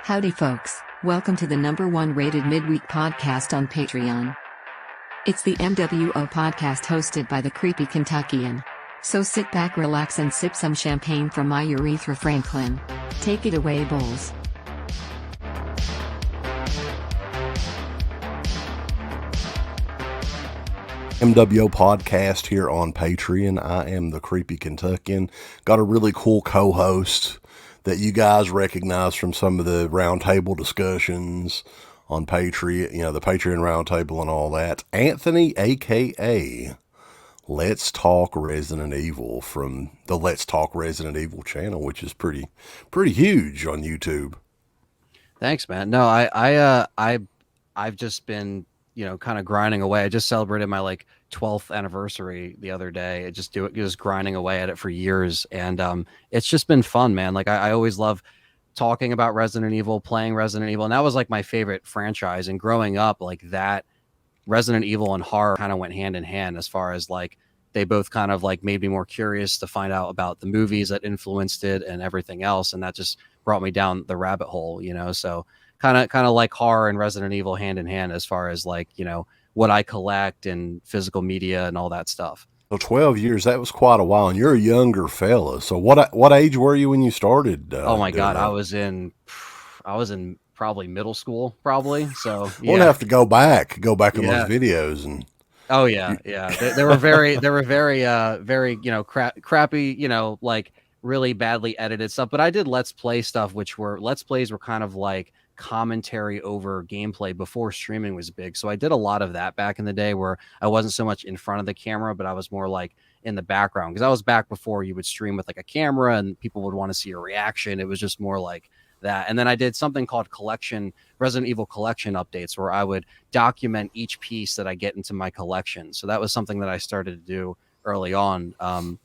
Howdy folks, welcome to the #1 rated midweek podcast on Patreon. It's the MWO podcast hosted by the Creepy Kentuckian. So sit back, relax, and sip some champagne from my Urethra Franklin. Take it away, Bulls. MWO podcast here on Patreon. I am the Creepy Kentuckian. Got a really cool co-host that you guys recognize from some of the roundtable discussions on Patreon, the Patreon roundtable and all that. Anthony, aka Let's Talk Resident Evil, from the Let's Talk Resident Evil channel, which is pretty huge on YouTube. Thanks, man. No, I've just been, kind of grinding away. I just celebrated my 12th anniversary the other day. Just grinding away at it for years. And it's just been fun, man. I always love talking about Resident Evil, playing Resident Evil. And that was my favorite franchise. And growing up, that Resident Evil and horror kind of went hand in hand, as far as they both kind of made me more curious to find out about the movies that influenced it and everything else. And that just brought me down the rabbit hole, so kind of like horror and Resident Evil hand in hand, as far as what I collect and physical media and all that stuff. So 12 years, that was quite a while, and you're a younger fella. So what age were you when you started? Oh my God, I was in probably middle school, probably. So yeah. We'll have to go back on those videos and. Oh yeah. They were very, crappy, really badly edited stuff. But I did Let's Play stuff, Let's Plays were kind of commentary over gameplay before streaming was big. So I did a lot of that back in the day, where I wasn't so much in front of the camera, but I was more in the background, because I was back before you would stream with a camera and people would want to see your reaction. It was just more like that. And then I did something called Resident Evil collection updates, where I would document each piece that I get into my collection. So that was something that I started to do early on.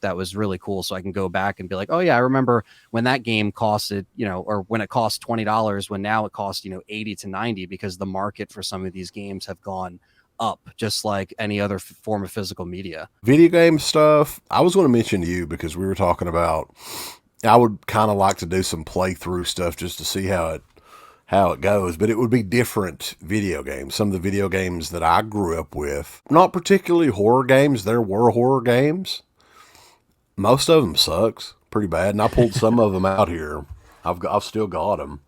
That was really cool. So I can go back and be like, oh yeah, I remember when that game costed, or when it cost $20, when now it costs, 80 to 90, because the market for some of these games have gone up, just like any other form of physical media. Video game stuff, I was going to mention to you, because we were talking about, I would kind of like to do some playthrough stuff just to see how it goes, but it would be different video games. Some of the video games that I grew up with, not particularly horror games. There were horror games. Most of them sucks pretty bad, and I pulled some of them out here. I've still got them.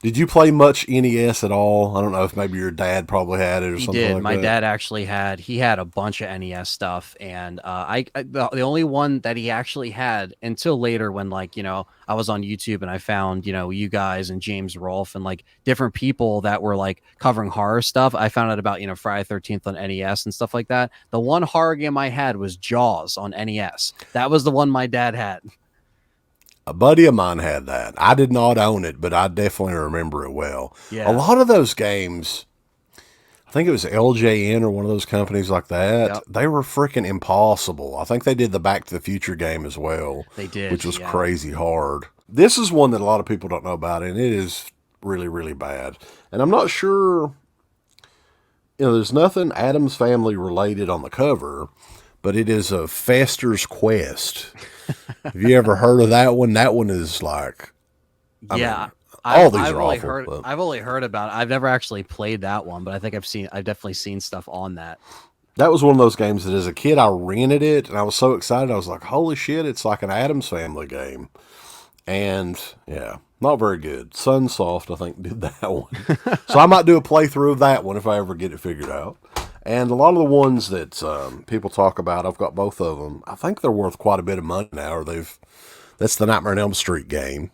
Did you play much NES at all? I don't know if maybe your dad probably had it or something like that. My dad actually had a bunch of NES stuff, and the only one that he actually had until later, when I was on YouTube and I found you guys and James Rolfe and different people that were covering horror stuff. I found out about Friday 13th on NES and stuff like that. The one horror game I had was Jaws on NES. That was the one my dad had. A buddy of mine had that. I did not own it, but I definitely remember it well. Yeah. A lot of those games, I think it was LJN or one of those companies like that, Yep. They were freaking impossible. I think they did the Back to the Future game as well. They did, which was yeah. crazy hard. This is one that a lot of people don't know about, and it is really, really bad. And I'm not sure, there's nothing Addams Family related on the cover, but it is a Fester's Quest. Have you ever heard of that one? That one is all these are awful. I've only heard about it. I've never actually played that one, but I think I've definitely seen stuff on that. That was one of those games that as a kid I rented it, and I was so excited. I was like, holy shit, it's like an Addams Family game. And yeah, not very good. Sunsoft, I think, did that one. So I might do a playthrough of that one if I ever get it figured out. And a lot of the ones that people talk about, I've got both of them. I think they're worth quite a bit of money now. That's the Nightmare on Elm Street game,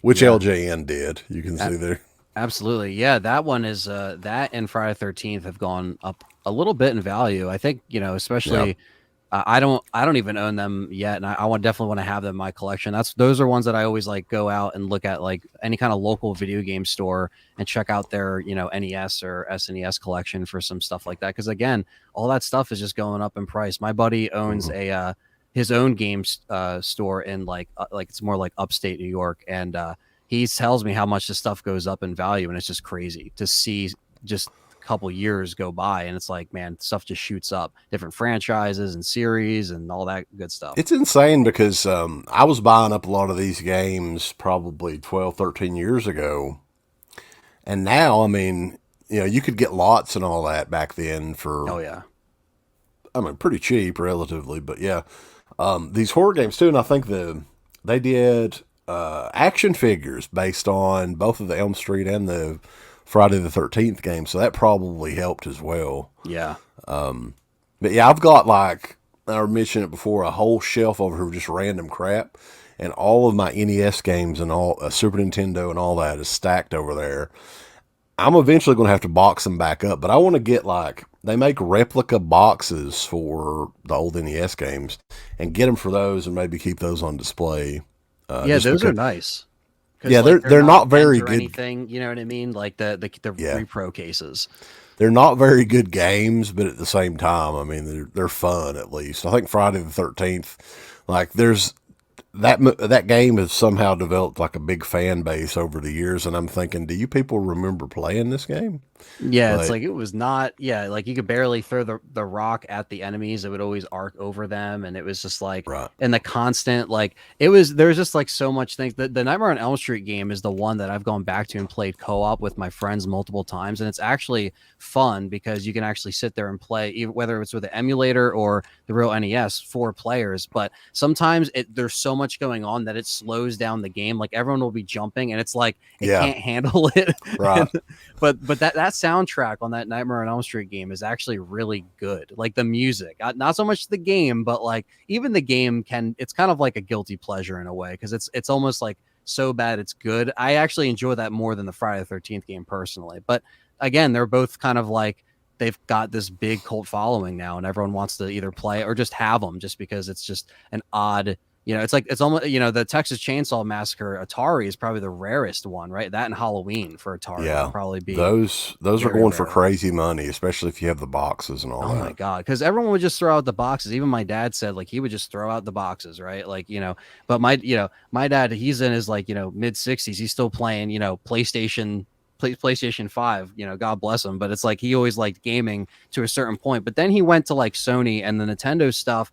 which LJN did. You can see there. Absolutely, yeah. That one is that and Friday 13th have gone up a little bit in value. I think especially. Yep. I don't even own them yet, and I definitely want to have them in my collection. Those are ones that I always go out and look at any kind of local video game store and check out their NES or SNES collection for some stuff like that. Because again, all that stuff is just going up in price. My buddy owns his own game store in it's more like upstate New York, and he tells me how much this stuff goes up in value, and it's just crazy to see just couple years go by, and it's like, man, stuff just shoots up, different franchises and series and all that good stuff. It's insane because I was buying up a lot of these games probably 12, 13 years ago. And now, I mean, you could get lots and all that back then for, Oh yeah. I mean, pretty cheap relatively, but yeah. These horror games too, and I think they did action figures based on both of the Elm Street and the Friday the 13th game, so that probably helped as well. Yeah. But yeah, I've got, like I mentioned it before, a whole shelf over here of just random crap, and all of my NES games and all Super Nintendo and all that is stacked over there. I'm eventually going to have to box them back up, but I want to get, like, they make replica boxes for the old NES games and get them for those and maybe keep those on display. Yeah, those are nice. Yeah, like, they're not very good. Anything, you know what I mean? Like the repro cases. They're not very good games, but at the same time, I mean, they're fun at least. I think Friday the 13th, like there's that game has somehow developed like a big fan base over the years, and I'm thinking, do you people remember playing this game? Yeah, it's like it was not. Yeah, like you could barely throw the rock at the enemies; it would always arc over them, and it was just like, right. And the constant like it was. There's just like so much things. The Nightmare on Elm Street game is the one that I've gone back to and played co-op with my friends multiple times, and it's actually fun because you can actually sit there and play, whether it's with an emulator or the real NES, 4 players. But sometimes there's so much going on that it slows down the game. Like everyone will be jumping, and it's like it can't handle it. Right. but that soundtrack on that Nightmare on Elm Street game is actually really good. Like the music, not so much the game, but like even the game it's kind of like a guilty pleasure in a way, because it's almost like so bad it's good. I actually enjoy that more than the Friday the 13th game personally. But again, they're both kind of like they've got this big cult following now, and everyone wants to either play or just have them just because it's just an odd. It's almost, the Texas Chainsaw Massacre Atari is probably the rarest one, right? That and Halloween for Atari would probably be. Those are going for crazy money, especially if you have the boxes and all that. Oh my God. Because everyone would just throw out the boxes. Even my dad said like he would just throw out the boxes, right? Like, but my dad, he's in his like, mid 60s. He's still playing, PlayStation 5, God bless him. But it's like he always liked gaming to a certain point. But then he went to like Sony and the Nintendo stuff.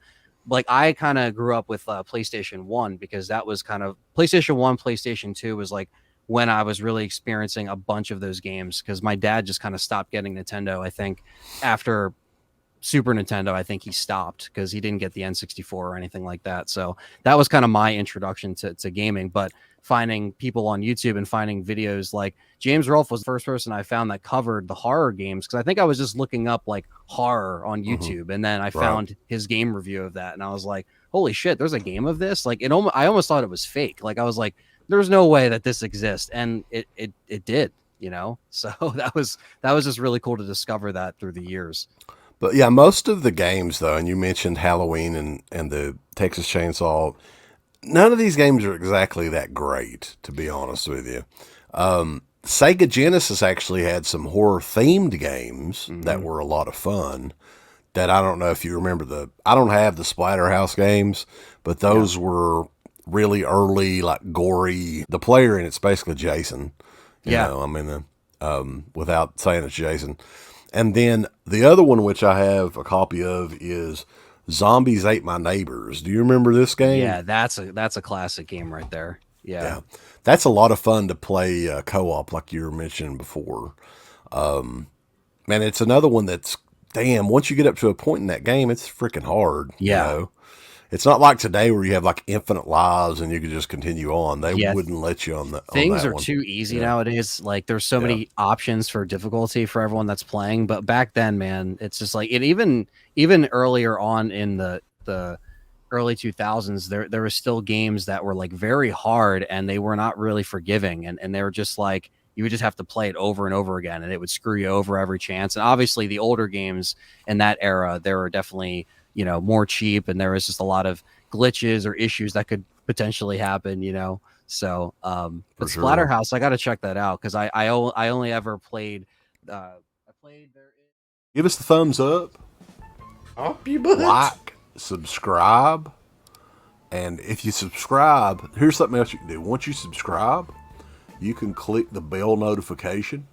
Like I kind of grew up with PlayStation 1 because that was kind of PlayStation 1, PlayStation 2 was like when I was really experiencing a bunch of those games, because my dad just kind of stopped getting Nintendo. I think after Super Nintendo, I think he stopped because he didn't get the N64 or anything like that. So that was kind of my introduction to gaming. But finding people on YouTube and finding videos like James Rolfe was the first person I found that covered the horror games, because I think I was just looking up like horror on YouTube, and then I found his game review of that, and I was like, holy shit, there's a game of this. Like I almost thought it was fake. Like I was like, there's no way that this exists, and it did, so that was just really cool to discover that through the years. But yeah, most of the games though, and you mentioned Halloween and the Texas Chainsaw, none of these games are exactly that great, to be honest with you. Sega Genesis actually had some horror-themed games that were a lot of fun. That I don't know if you remember I don't have the Splatterhouse games, but those were really early, like gory. The player in it's basically Jason. Without saying it's Jason. And then the other one, which I have a copy of, is Zombies Ate My Neighbors. Do you remember this game? Yeah, that's a classic game right there. Yeah. That's a lot of fun to play co-op, like you were mentioning before. Man, it's another one that's, once you get up to a point in that game, it's freaking hard. Yeah. It's not like today where you have like infinite lives and you can just continue on. They wouldn't let you on that. Things are too easy nowadays. Like there's so many options for difficulty for everyone that's playing. But back then, man, it's just like even earlier on in the early 2000s, there were still games that were like very hard, and they were not really forgiving, and they were just like you would just have to play it over and over again, and it would screw you over every chance. And obviously, the older games in that era, there were definitely more cheap, and there was just a lot of glitches or issues that could potentially happen, So, but sure. Splatterhouse, I got to check that out because I only ever played. I played there. Give us the thumbs up. Up your butt. Like, subscribe, and if you subscribe, here's something else you can do. Once you subscribe, you can click the bell notification,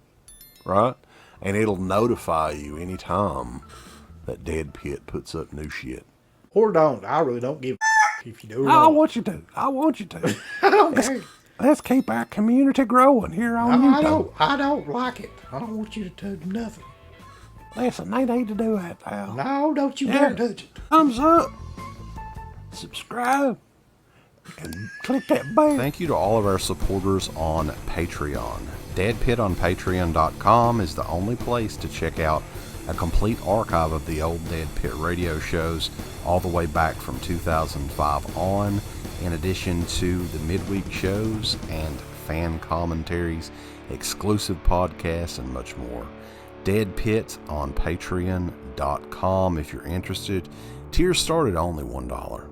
right? and it'll notify you anytime that Dead Pit puts up new shit. Or don't. I really don't give a if you do or I not. want you to. I want you to. I don't care. Let's keep our community growing here on No, YouTube. I don't like it. I don't want you to do nothing. Listen, they need to do that, pal. No, don't you dare touch it. Thumbs up. Subscribe. And click that bell. Thank you to all of our supporters on Patreon. DEADPIT on Patreon.com is the only place to check out a complete archive of the old Dead Pit radio shows all the way back from 2005 on, in addition to the midweek shows and fan commentaries, exclusive podcasts, and much more. Dead Pit on Patreon.com if you're interested. Tiers start at only $1.